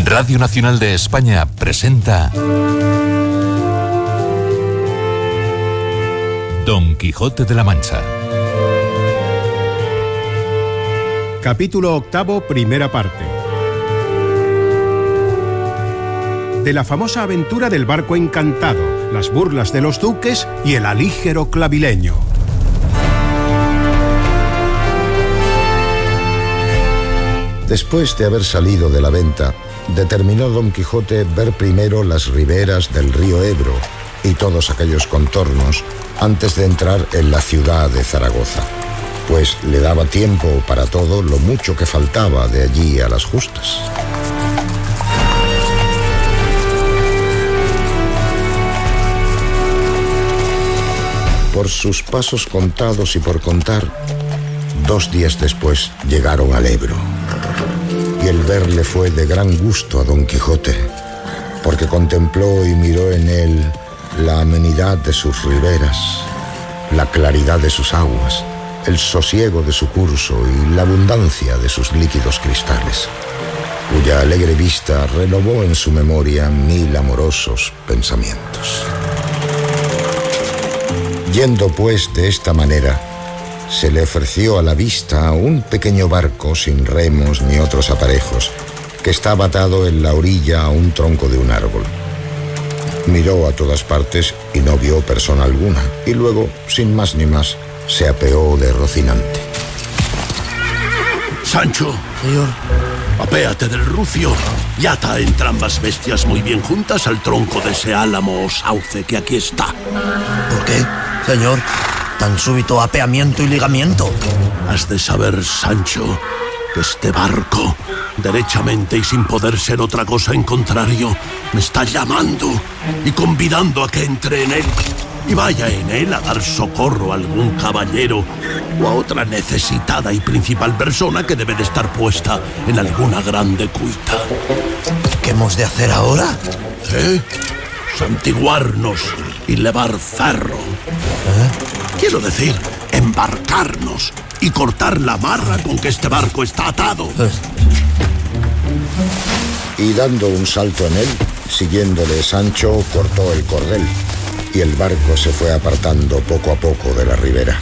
Radio Nacional de España presenta Don Quijote de la Mancha. Capítulo 8, primera parte. De la famosa aventura del barco encantado, las burlas de los duques y el alígero clavileño. Después de haber salido de la venta, determinó Don Quijote ver primero las riberas del río Ebro y todos aquellos contornos antes de entrar en la ciudad de Zaragoza, pues le daba tiempo para todo lo mucho que faltaba de allí a las justas. Por sus pasos contados y por contar, 2 días después llegaron al Ebro. Y el verle fue de gran gusto a Don Quijote, porque contempló y miró en él la amenidad de sus riberas, la claridad de sus aguas, el sosiego de su curso y la abundancia de sus líquidos cristales, cuya alegre vista renovó en su memoria 1000 amorosos pensamientos. Yendo pues de esta manera, se le ofreció a la vista un pequeño barco sin remos ni otros aparejos, que estaba atado en la orilla a un tronco de un árbol. Miró a todas partes y no vio persona alguna, y luego, sin más ni más, se apeó de Rocinante. Sancho. Señor. Apéate del rucio y ata entrambas bestias muy bien juntas al tronco de ese álamo o sauce que aquí está. ¿Por qué, señor? Tan súbito apeamiento y ligamiento. Has de saber, Sancho, que este barco, derechamente y sin poder ser otra cosa en contrario, me está llamando y convidando a que entre en él y vaya en él a dar socorro a algún caballero o a otra necesitada y principal persona que debe de estar puesta en alguna grande cuita. ¿Qué hemos de hacer ahora? Santiguarnos y levar ferro. Quiero decir, embarcarnos y cortar la amarra con que este barco está atado. Y dando un salto en él, siguiéndole Sancho, cortó el cordel, y el barco se fue apartando poco a poco de la ribera.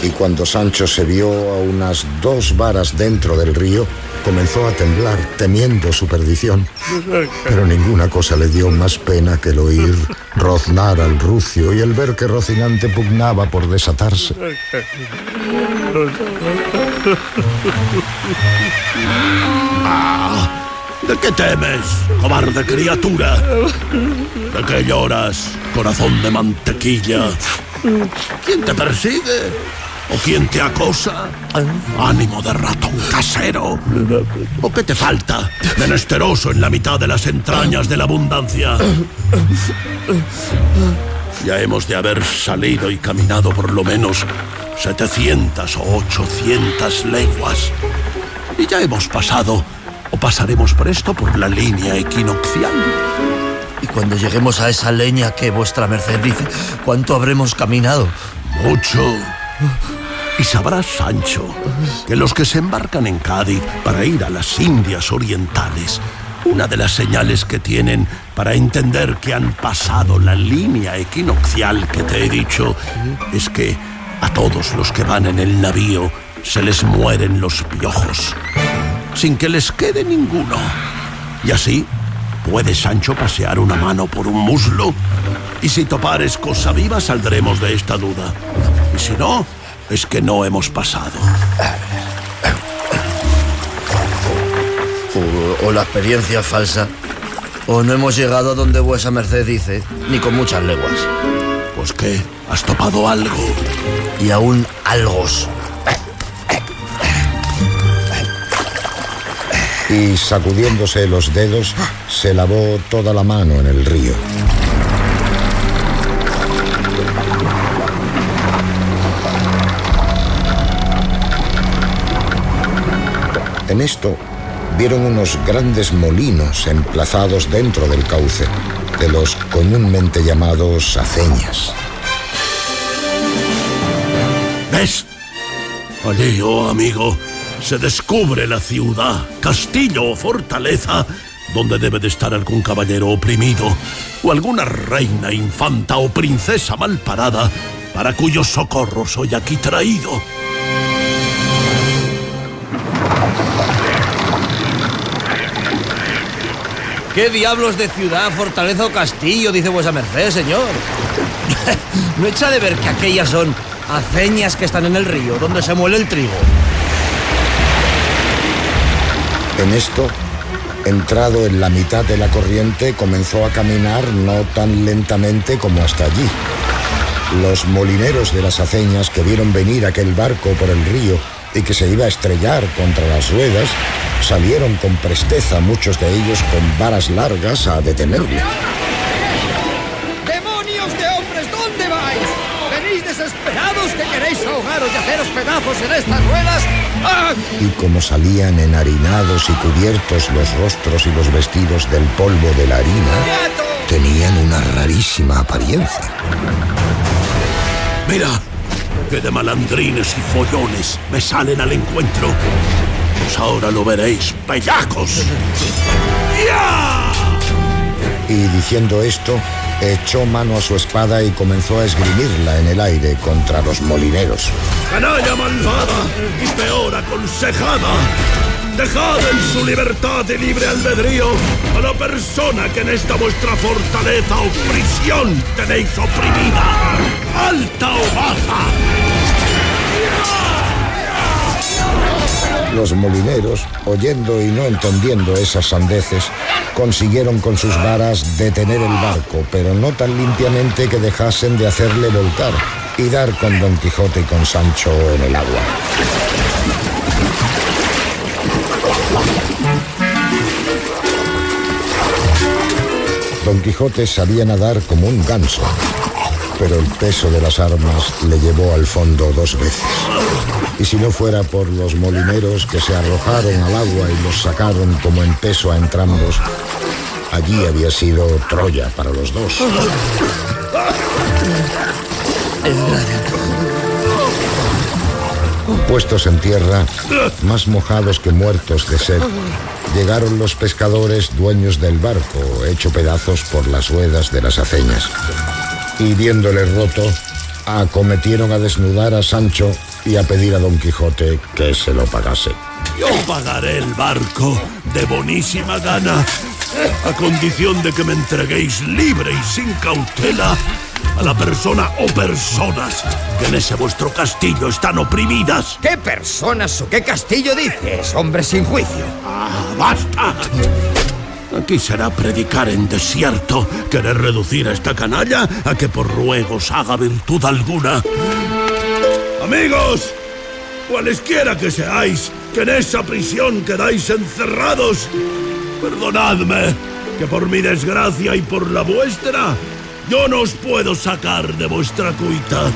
Y cuando Sancho se vio a unas 2 varas dentro del río, comenzó a temblar, temiendo su perdición. Pero ninguna cosa le dio más pena que el oír roznar al rucio y el ver que Rocinante pugnaba por desatarse. ¿De qué temes, cobarde criatura? ¿De qué lloras, corazón de mantequilla? ¿Quién te persigue? ¿O quién te acosa? ¿Ánimo de ratón casero? ¿O qué te falta, menesteroso en la mitad de las entrañas de la abundancia? Ya hemos de haber salido y caminado por lo menos 700 o 800 leguas. Y ya hemos pasado, o pasaremos presto, por la línea equinoccial. Y cuando lleguemos a esa leña que vuestra merced dice, ¿cuánto habremos caminado? Mucho. Y sabrás, Sancho, que los que se embarcan en Cádiz para ir a las Indias Orientales, una de las señales que tienen para entender que han pasado la línea equinoccial que te he dicho, es que a todos los que van en el navío se les mueren los piojos, sin que les quede ninguno. Y así puede Sancho pasear una mano por un muslo, y si topares cosa viva saldremos de esta duda. Y si no, es que no hemos pasado. O la experiencia es falsa, o no hemos llegado donde vuesa merced dice, ni con muchas leguas. Pues qué, ¿has topado algo? Y aún algos. Y sacudiéndose los dedos, se lavó toda la mano en el río. En esto vieron unos grandes molinos emplazados dentro del cauce, de los comúnmente llamados aceñas. ¿Ves? Allí, oh amigo, se descubre la ciudad, castillo o fortaleza donde debe de estar algún caballero oprimido o alguna reina, infanta o princesa malparada para cuyo socorro soy aquí traído. ¿Qué diablos de ciudad, fortaleza o castillo dice vuesa merced, señor? ¿No echa de ver que aquellas son aceñas que están en el río, donde se muele el trigo? En esto, entrado en la mitad de la corriente, comenzó a caminar no tan lentamente como hasta allí. Los molineros de las aceñas, que vieron venir aquel barco por el río y que se iba a estrellar contra las ruedas, salieron con presteza, muchos de ellos con varas largas, a detenerle. ¡Demonios de hombres! ¿Dónde vais? ¿Venís desesperados que queréis ahogaros y haceros pedazos en estas ruedas? ¡Ah! Y como salían enharinados y cubiertos los rostros y los vestidos del polvo de la harina, tenían una rarísima apariencia. Mira, que de malandrines y follones me salen al encuentro. Pues ahora lo veréis, bellacos. ¡Ya! Y diciendo esto, echó mano a su espada y comenzó a esgrimirla en el aire contra los molineros. ¡Canalla malvada y peor aconsejada! Dejad en su libertad y libre albedrío a la persona que en esta vuestra fortaleza o prisión tenéis oprimida. ¡Alta o baja! Los molineros, oyendo y no entendiendo esas sandeces, consiguieron con sus varas detener el barco, pero no tan limpiamente que dejasen de hacerle volcar y dar con Don Quijote y con Sancho en el agua. Don Quijote sabía nadar como un ganso, pero el peso de las armas le llevó al fondo 2 veces. Y si no fuera por los molineros que se arrojaron al agua y los sacaron como en peso a entrambos, allí había sido Troya para los dos. Puestos en tierra, más mojados que muertos de sed, llegaron los pescadores dueños del barco, hecho pedazos por las ruedas de las aceñas. Y viéndole roto, acometieron a desnudar a Sancho y a pedir a Don Quijote que se lo pagase. Yo pagaré el barco de bonísima gana, a condición de que me entreguéis libre y sin cautela a la persona o personas que en ese vuestro castillo están oprimidas. ¿Qué personas o qué castillo dices, hombre sin juicio? ¡Ah, basta! Aquí será predicar en desierto, querer reducir a esta canalla a que por ruegos haga virtud alguna. Amigos, cualesquiera que seáis, que en esa prisión quedáis encerrados, perdonadme, que por mi desgracia y por la vuestra, yo no os puedo sacar de vuestra cuita.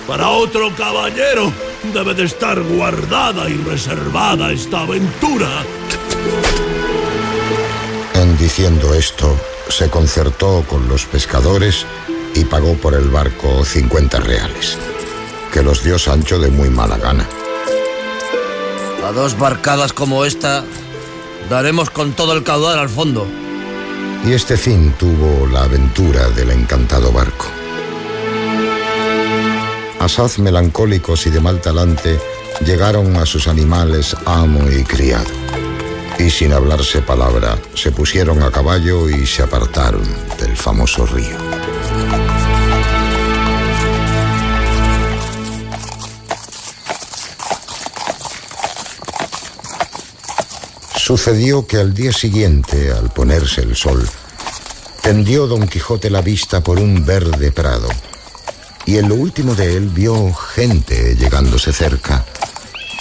Para otro caballero debe de estar guardada y reservada esta aventura. En diciendo esto, se concertó con los pescadores y pagó por el barco 50 reales, que los dio Sancho de muy mala gana. A 2 barcadas como esta, daremos con todo el caudal al fondo. Y este fin tuvo la aventura del encantado barco. Asaz melancólicos y de mal talante llegaron a sus animales amo y criado, y sin hablarse palabra se pusieron a caballo y se apartaron del famoso río. Sucedió que al día siguiente, al ponerse el sol, tendió Don Quijote la vista por un verde prado, y en lo último de él vio gente llegándose cerca.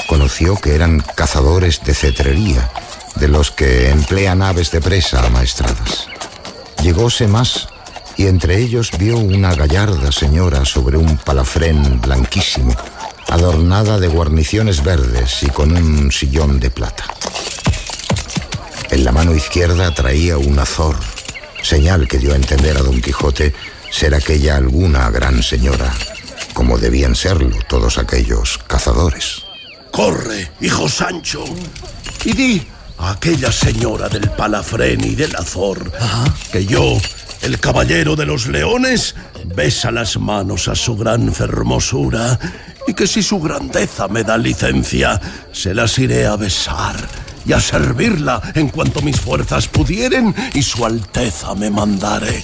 Conoció que eran cazadores de cetrería, de los que emplean aves de presa amaestradas. Llegóse más, y entre ellos vio una gallarda señora sobre un palafrén blanquísimo, adornada de guarniciones verdes y con un sillón de plata. En la mano izquierda traía un azor, señal que dio a entender a Don Quijote ser aquella alguna gran señora, como debían serlo todos aquellos cazadores. Corre, hijo Sancho, y di a aquella señora del palafrén y del azor que yo, el caballero de los leones, besa las manos a su gran hermosura y que si su grandeza me da licencia, se las iré a besar y a servirla en cuanto mis fuerzas pudieren y su alteza me mandare.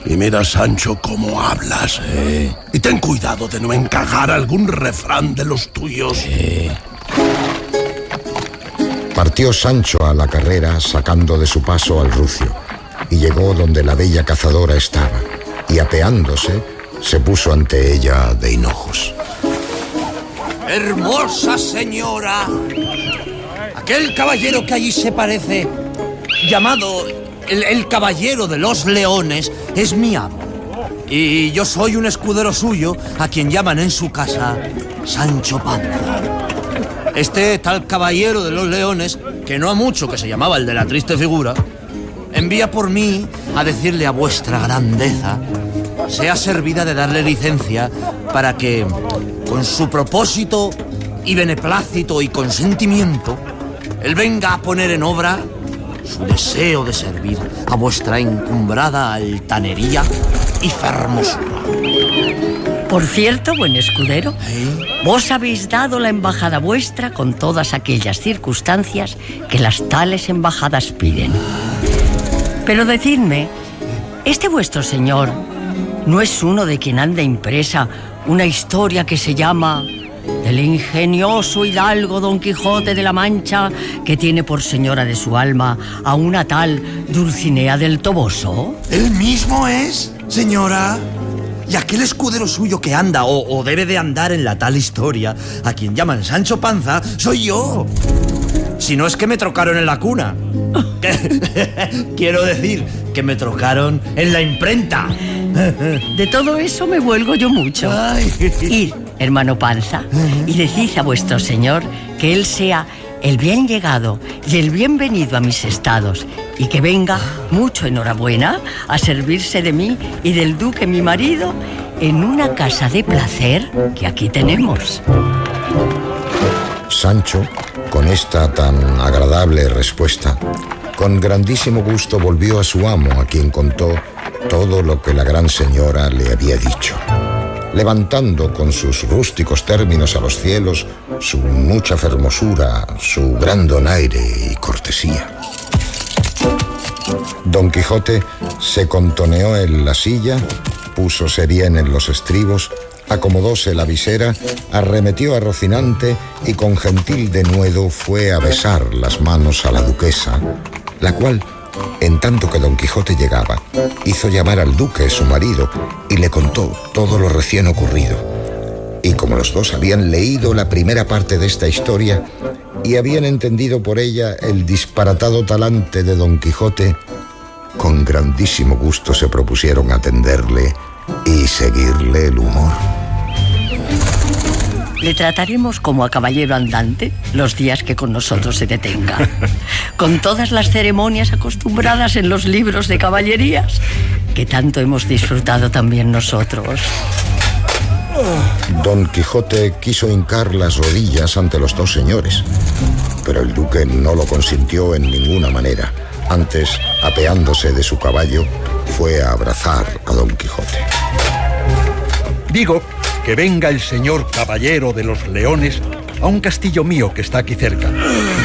Y mira, Sancho, cómo hablas. Y ten cuidado de no encajar algún refrán de los tuyos. Partió Sancho a la carrera, sacando de su paso al rucio, y llegó donde la bella cazadora estaba, y apeándose, se puso ante ella de hinojos. ¡Hermosa señora! Aquel caballero que allí se parece, llamado el caballero de los leones, es mi amo. Y yo soy un escudero suyo, a quien llaman en su casa Sancho Panza. Este tal caballero de los leones, que no ha mucho que se llamaba el de la triste figura, envía por mí a decirle a vuestra grandeza sea servida de darle licencia para que, con su propósito y beneplácito y consentimiento, él venga a poner en obra su deseo de servir a vuestra encumbrada altanería y fermosura. Por cierto, buen escudero, vos habéis dado la embajada vuestra con todas aquellas circunstancias que las tales embajadas piden. Pero decidme, ¿este vuestro señor no es uno de quien anda impresa una historia que se llama del ingenioso hidalgo Don Quijote de la Mancha, que tiene por señora de su alma a una tal Dulcinea del Toboso? ¿Él mismo es, señora? Y aquel escudero suyo que anda o debe de andar en la tal historia, a quien llaman Sancho Panza, soy yo. Si no es que me trocaron en la cuna. Quiero decir, que me trocaron en la imprenta. De todo eso me huelgo yo mucho. Id, hermano Panza, y decid a vuestro señor que él sea el bien llegado y el bienvenido a mis estados, y que venga, mucho enhorabuena, a servirse de mí y del duque mi marido en una casa de placer que aquí tenemos. Sancho, con esta tan agradable respuesta, con grandísimo gusto volvió a su amo, a quien contó todo lo que la gran señora le había dicho, levantando con sus rústicos términos a los cielos su mucha fermosura, su gran donaire y cortesía. Don Quijote se contoneó en la silla, púsose bien en los estribos, acomodóse la visera, arremetió a Rocinante y con gentil denuedo fue a besar las manos a la duquesa, la cual, en tanto que Don Quijote llegaba, hizo llamar al duque, su marido, y le contó todo lo recién ocurrido. Y como los dos habían leído la primera parte de esta historia y habían entendido por ella el disparatado talante de Don Quijote, con grandísimo gusto se propusieron atenderle y seguirle el humor. Le trataremos como a caballero andante los días que con nosotros se detenga, con todas las ceremonias acostumbradas en los libros de caballerías, que tanto hemos disfrutado también nosotros. Don Quijote quiso hincar las rodillas ante los dos señores, pero el duque no lo consintió en ninguna manera. Antes, apeándose de su caballo, fue a abrazar a Don Quijote. Digo que venga el señor caballero de los leones a un castillo mío que está aquí cerca,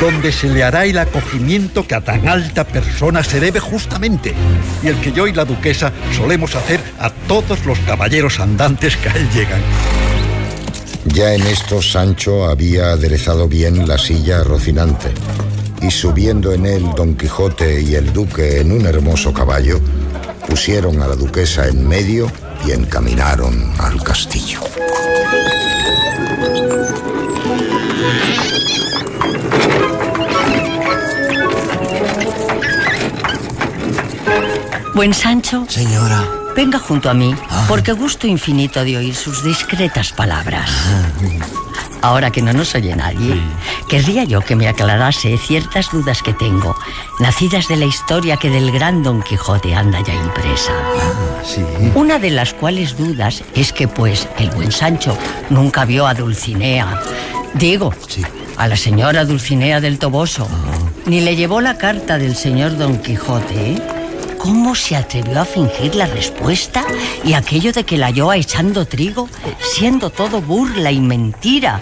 donde se le hará el acogimiento que a tan alta persona se debe justamente, y el que yo y la duquesa solemos hacer a todos los caballeros andantes que a él llegan. Ya en esto Sancho había aderezado bien la silla a Rocinante, y subiendo en él Don Quijote y el duque en un hermoso caballo, pusieron a la duquesa en medio y encaminaron al castillo. Buen Sancho. Señora. Venga junto a mí, porque gusto infinito de oír sus discretas palabras. ahora que no nos oye nadie, querría yo que me aclarase ciertas dudas que tengo, nacidas de la historia que del gran Don Quijote anda ya impresa. Sí. Una de las cuales dudas es que, pues, el buen Sancho nunca vio a Dulcinea. Digo, a la señora Dulcinea del Toboso, ni le llevó la carta del señor Don Quijote, ¿eh? ¿Cómo se atrevió a fingir la respuesta y aquello de que la halló echando trigo, siendo todo burla y mentira,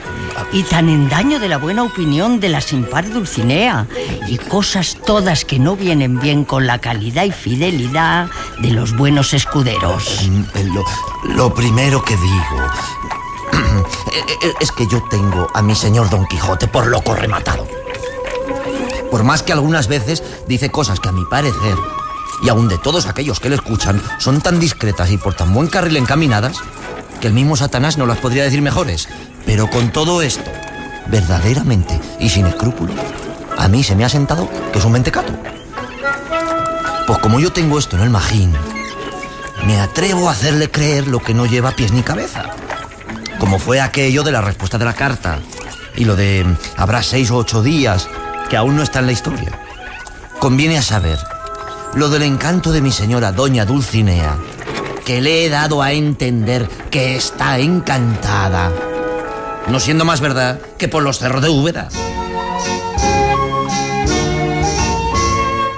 y tan en daño de la buena opinión de la sin par Dulcinea, y cosas todas que no vienen bien con la calidad y fidelidad de los buenos escuderos? Lo primero que digo es que yo tengo a mi señor Don Quijote por loco rematado. Por más que algunas veces dice cosas que a mi parecer, y aun de todos aquellos que le escuchan, son tan discretas y por tan buen carril encaminadas que el mismo Satanás no las podría decir mejores. Pero con todo esto, verdaderamente y sin escrúpulo, a mí se me ha sentado que es un mentecato. Pues como yo tengo esto en el magín, me atrevo a hacerle creer lo que no lleva pies ni cabeza. Como fue aquello de la respuesta de la carta y lo de habrá 6 o 8 días, que aún no está en la historia. Conviene a saber lo del encanto de mi señora doña Dulcinea, que le he dado a entender que está encantada, no siendo más verdad que por los cerros de Úbeda.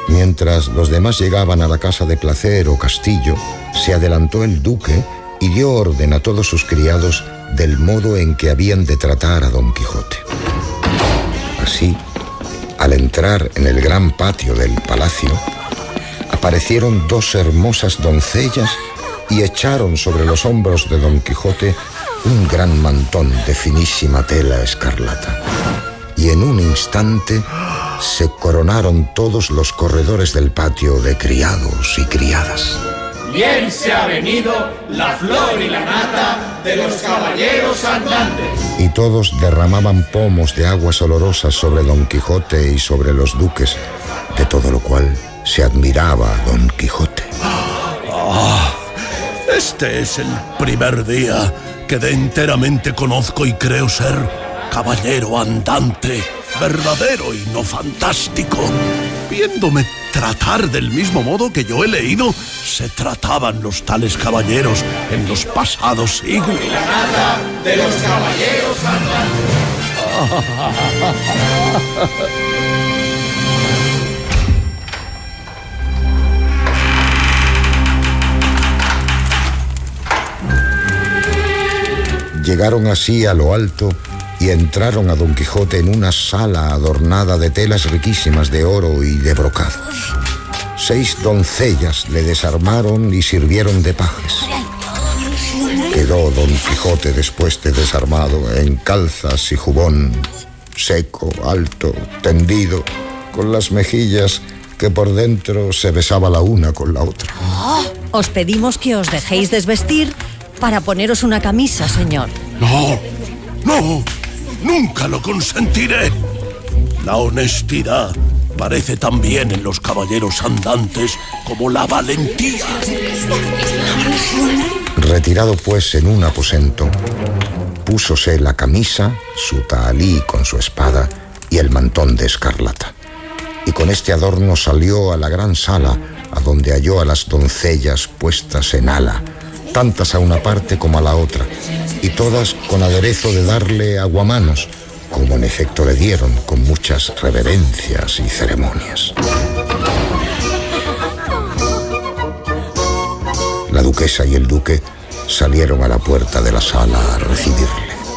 Mientras los demás llegaban a la casa de placer o castillo, se adelantó el duque y dio orden a todos sus criados del modo en que habían de tratar a Don Quijote. Así, al entrar en el gran patio del palacio, aparecieron 2 hermosas doncellas y echaron sobre los hombros de Don Quijote un gran mantón de finísima tela escarlata. Y en un instante se coronaron todos los corredores del patio de criados y criadas. Bien se ha venido la flor y la nata de los caballeros andantes. Y todos derramaban pomos de aguas olorosas sobre Don Quijote y sobre los duques, de todo lo cual se admiraba a Don Quijote. Este es el primer día que de enteramente conozco y creo ser caballero andante, verdadero y no fantástico. Viéndome tratar del mismo modo que yo he leído, se trataban los tales caballeros en los pasados siglos. Y la nata de los caballeros andantes. Llegaron así a lo alto y entraron a Don Quijote en una sala adornada de telas riquísimas de oro y de brocado. 6 doncellas le desarmaron y sirvieron de pajes. Quedó Don Quijote después de desarmado en calzas y jubón, seco, alto, tendido, con las mejillas que por dentro se besaba la una con la otra. Os pedimos que os dejéis desvestir para poneros una camisa, señor. No, nunca lo consentiré. La honestidad parece tan bien en los caballeros andantes como la valentía. Retirado pues en un aposento, púsose la camisa, su tahalí con su espada y el mantón de escarlata. Y con este adorno salió a la gran sala, a donde halló a las doncellas puestas en ala, tantas a una parte como a la otra, y todas con aderezo de darle aguamanos, como en efecto le dieron, con muchas reverencias y ceremonias. La duquesa y el duque salieron a la puerta de la sala a recibirle.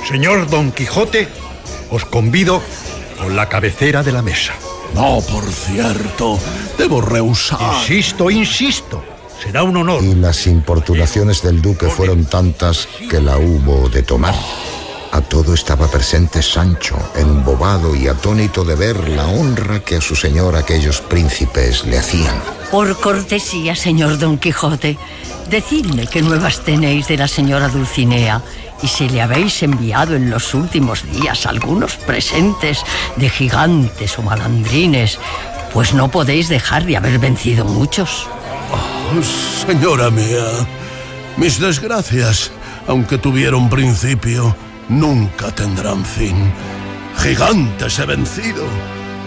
Señor Don Quijote, os convido con la cabecera de la mesa. No, por cierto, debo rehusar. Insisto. Será un honor. Y las importunaciones del duque fueron tantas que la hubo de tomar. A todo estaba presente Sancho, embobado y atónito de ver la honra que a su señor aquellos príncipes le hacían. Por cortesía, señor Don Quijote, decidme qué nuevas tenéis de la señora Dulcinea y si le habéis enviado en los últimos días algunos presentes de gigantes o malandrines, pues no podéis dejar de haber vencido muchos. Señora mía, mis desgracias, aunque tuvieron principio, nunca tendrán fin. Gigantes he vencido,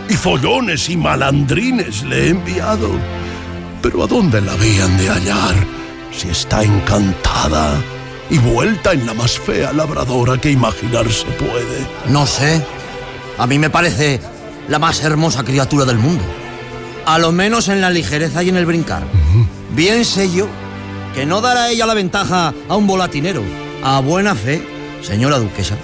y follones y malandrines le he enviado. Pero ¿a dónde la habían de hallar si está encantada y vuelta en la más fea labradora que imaginarse puede? No sé. A mí me parece la más hermosa criatura del mundo. A lo menos en la ligereza y en el brincar. Bien sé yo que no dará ella la ventaja a un volatinero. A buena fe, señora duquesa.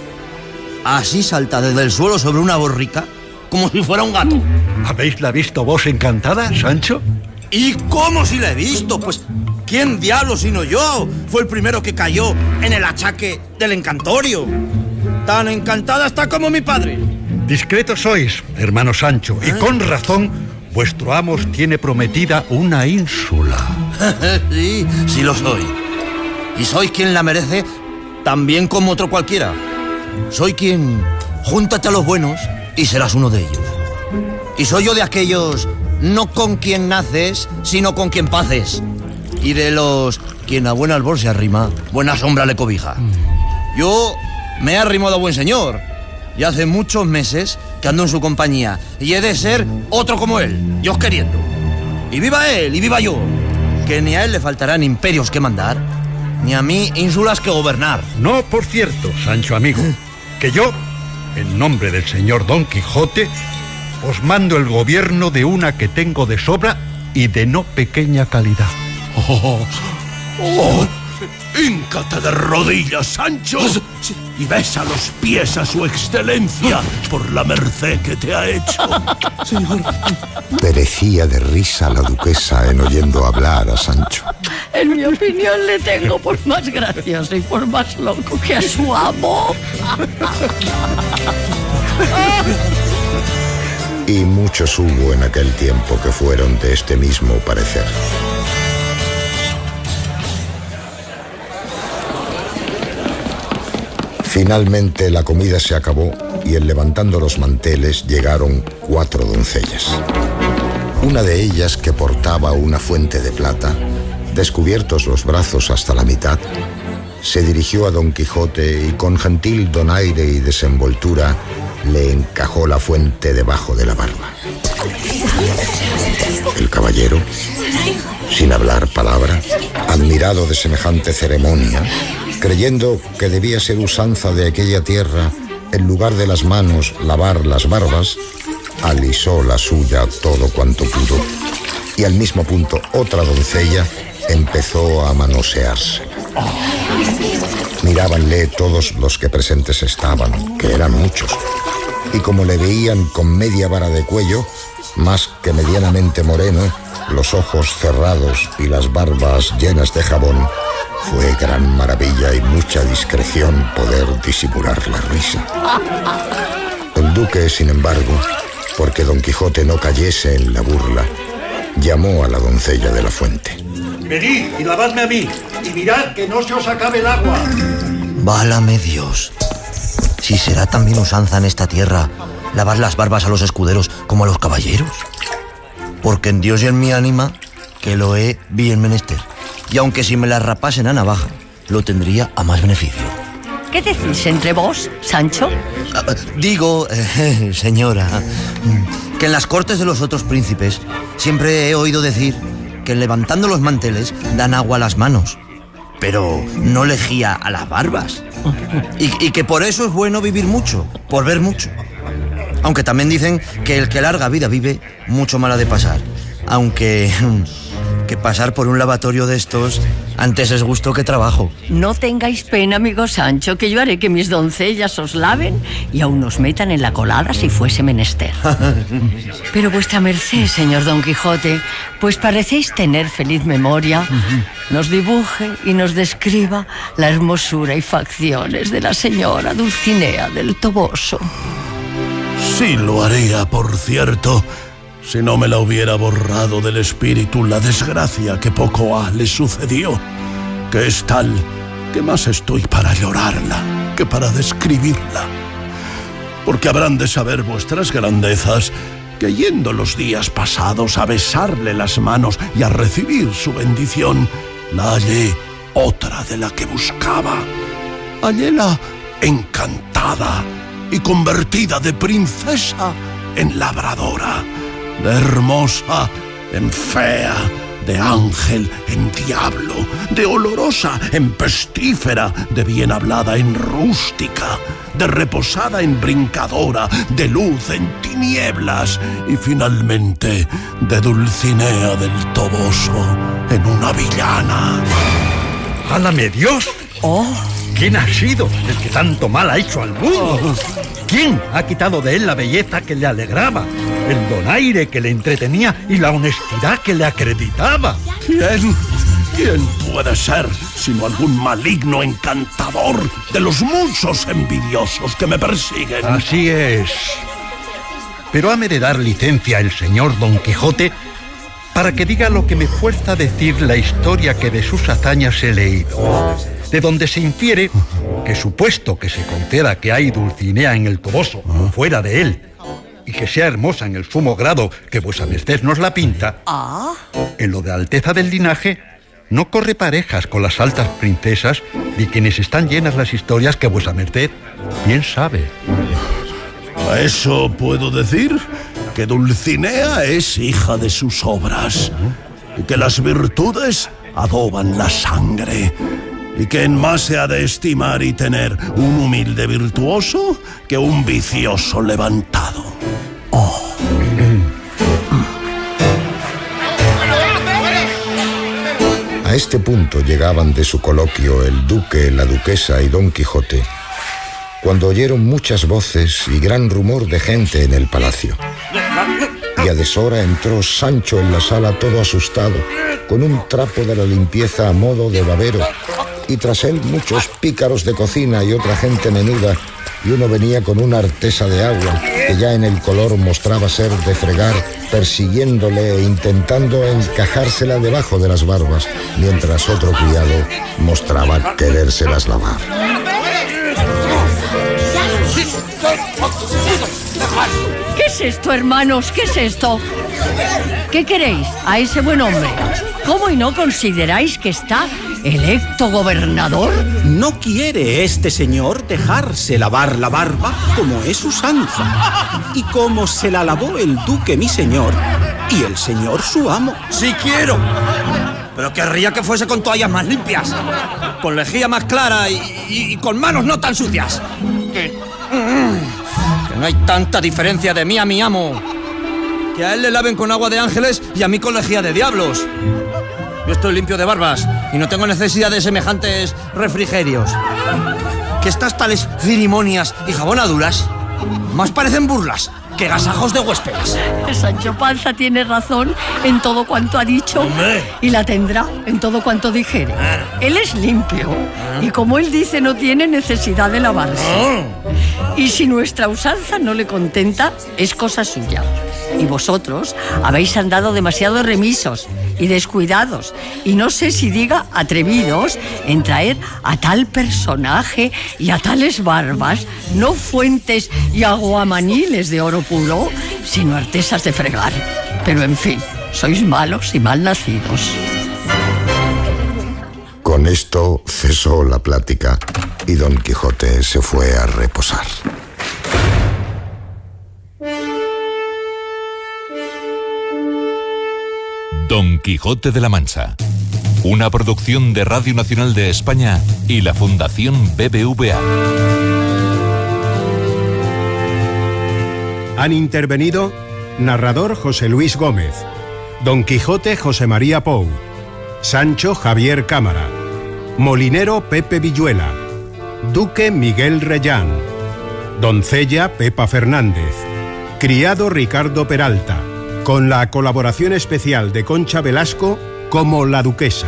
Así salta desde el suelo sobre una borrica como si fuera un gato. ¿Habéisla visto vos encantada, Sancho? ¿Y cómo si la he visto? Pues, ¿quién diablo sino yo? Fue el primero que cayó en el achaque del encantorio. Tan encantada está como mi padre. Discretos sois, hermano Sancho, y con razón vuestro amo os tiene prometida una ínsula. Sí lo soy. Y soy quien la merece tan bien como otro cualquiera. Soy quien... Júntate a los buenos y serás uno de ellos. Y soy yo de aquellos... No con quien naces, sino con quien paces. Y de los... Quien a buen árbol se arrima, buena sombra le cobija. Yo me he arrimado a buen señor. Y hace muchos meses que ando en su compañía. Y he de ser otro como él, Dios queriendo. Y viva él, y viva yo. Que ni a él le faltarán imperios que mandar, ni a mí ínsulas que gobernar. No, por cierto, Sancho amigo, que yo, en nombre del señor Don Quijote, os mando el gobierno de una que tengo de sobra y de no pequeña calidad. Híncate de rodillas, Sancho, y besa los pies a su excelencia por la merced que te ha hecho. Señor. Perecía de risa la duquesa en oyendo hablar a Sancho. En mi opinión le tengo por más gracioso y por más loco que a su amo. Y muchos hubo en aquel tiempo que fueron de este mismo parecer. Finalmente la comida se acabó y en levantando los manteles llegaron 4 doncellas. Una de ellas, que portaba una fuente de plata, descubiertos los brazos hasta la mitad, se dirigió a Don Quijote y con gentil donaire y desenvoltura le encajó la fuente debajo de la barba. El caballero, sin hablar palabra, admirado de semejante ceremonia, creyendo que debía ser usanza de aquella tierra, en lugar de las manos lavar las barbas, alisó la suya todo cuanto pudo, y al mismo punto otra doncella empezó a manosearse. Mirábanle todos los que presentes estaban, que eran muchos, y como le veían con media vara de cuello, más que medianamente moreno, los ojos cerrados y las barbas llenas de jabón, fue gran maravilla y mucha discreción poder disimular la risa. El duque, sin embargo, porque Don Quijote no cayese en la burla, llamó a la doncella de la fuente. Venid y lavadme a mí, y mirad que no se os acabe el agua. Válame Dios. Si será también usanza en esta tierra lavar las barbas a los escuderos como a los caballeros. Porque en Dios y en mi ánima que lo he bien menester. Y aunque si me la rapasen a navaja, lo tendría a más beneficio. ¿Qué decís entre vos, Sancho? Digo, señora, que en las cortes de los otros príncipes siempre he oído decir que levantando los manteles dan agua a las manos, pero no lejía a las barbas. Y que por eso es bueno vivir mucho, por ver mucho. Aunque también dicen que el que larga vida vive, mucho mal ha de pasar. Aunque que pasar por un lavatorio de estos antes es gusto que trabajo. No tengáis pena, amigo Sancho, que yo haré que mis doncellas os laven y aún nos metan en la colada si fuese menester. Pero vuestra merced, señor Don Quijote, pues parecéis tener feliz memoria, nos dibuje y nos describa la hermosura y facciones de la señora Dulcinea del Toboso. Sí lo haría, por cierto, si no me la hubiera borrado del espíritu la desgracia que poco ha le sucedió, que es tal que más estoy para llorarla que para describirla. Porque habrán de saber vuestras grandezas que yendo los días pasados a besarle las manos y a recibir su bendición, la hallé otra de la que buscaba. Halléla encantada y convertida de princesa en labradora, de hermosa en fea, de ángel en diablo, de olorosa en pestífera, de bien hablada en rústica, de reposada en brincadora, de luz en tinieblas y finalmente de Dulcinea del Toboso en una villana. ¡Válame Dios! ¡Oh! ¿Quién ha sido el que tanto mal ha hecho al mundo? ¿Quién ha quitado de él la belleza que le alegraba, el donaire que le entretenía y la honestidad que le acreditaba? ¿Quién puede ser sino algún maligno encantador de los muchos envidiosos que me persiguen? Así es. Pero hame de dar licencia el señor Don Quijote para que diga lo que me fuerza a decir la historia que de sus hazañas he leído, de donde se infiere que, supuesto que se conceda que hay Dulcinea en el Toboso, fuera de él, y que sea hermosa en el sumo grado que vuesa merced nos la pinta, en lo de alteza del linaje no corre parejas con las altas princesas, de quienes están llenas las historias que vuesa merced bien sabe. A eso puedo decir que Dulcinea es hija de sus obras, y que las virtudes adoban la sangre, y que en más se ha de estimar y tener un humilde virtuoso que un vicioso levantado. A este punto llegaban de su coloquio el duque, la duquesa y Don Quijote, cuando oyeron muchas voces y gran rumor de gente en el palacio. Y a deshora entró Sancho en la sala todo asustado, con un trapo de la limpieza a modo de babero, y tras él muchos pícaros de cocina y otra gente menuda, y uno venía con una artesa de agua, que ya en el color mostraba ser de fregar, persiguiéndole e intentando encajársela debajo de las barbas, mientras otro criado mostraba querérselas lavar. ¿Qué es esto, hermanos? ¿Qué es esto? ¿Qué queréis a ese buen hombre? ¿Cómo y no consideráis que está electo gobernador? ¿No quiere este señor dejarse lavar la barba como es usanza? Y como se la lavó el duque mi señor y el señor su amo. ¡Sí quiero! Pero querría que fuese con toallas más limpias, con lejía más clara y con manos no tan sucias. Que no hay tanta diferencia de mí a mi amo. Que a él le laven con agua de ángeles y a mí con lejía de diablos. Yo estoy limpio de barbas y no tengo necesidad de semejantes refrigerios. Que estas tales cerimonias y jabonaduras más parecen burlas que gasajos de huéspedes. Sancho Panza tiene razón en todo cuanto ha dicho. ¡Hombre! Y la tendrá en todo cuanto dijere. Él es limpio y, como él dice, no tiene necesidad de lavarse. Y si nuestra usanza no le contenta, es cosa suya. Y vosotros habéis andado demasiado remisos y descuidados, y no sé si diga atrevidos, en traer a tal personaje y a tales barbas, no fuentes y aguamaniles de oro puro, sino artesas de fregar. Pero en fin, sois malos y mal nacidos. Con esto cesó la plática y Don Quijote se fue a reposar. Don Quijote de la Mancha, una producción de Radio Nacional de España y la Fundación BBVA. Han intervenido narrador José Luis Gómez, Don Quijote José María Pou, Sancho Javier Cámara, molinero Pepe Villuela, duque Miguel Reyán, doncella Pepa Fernández, criado Ricardo Peralta, con la colaboración especial de Concha Velasco como la duquesa.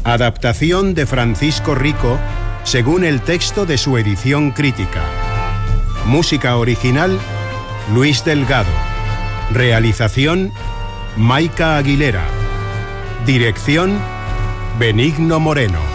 Adaptación de Francisco Rico según el texto de su edición crítica. Música original, Luis Delgado. Realización, Maica Aguilera. Dirección, Benigno Moreno.